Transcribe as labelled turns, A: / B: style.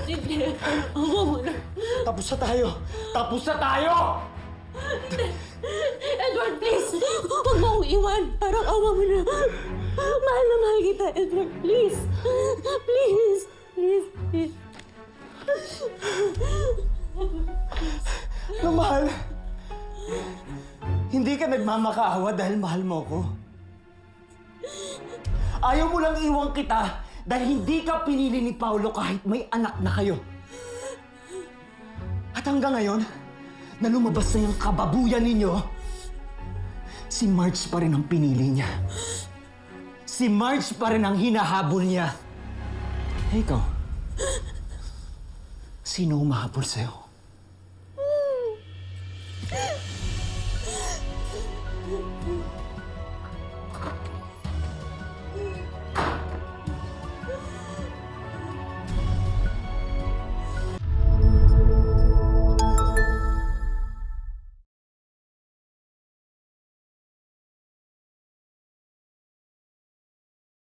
A: Hindi. Awa mo na.
B: Tapos na tayo! Tapos na tayo!
A: Edward, please! Huwag mo akong iwan. Parang awa mo na. Mahal na mahal kita, Edward. Please! Please! Please, please.
B: No, mahal. Hindi ka nagmamakaawa dahil mahal mo ko. Ayaw mo lang iwan kita dahil hindi ka pinili ni Paolo kahit may anak na kayo. At hanggang ngayon, na lumabas na yung kababuyan ninyo, si Marge pa rin ang pinili niya. Si Marge pa rin ang hinahabol niya. Eh, ikaw, sino humahabol sa'yo?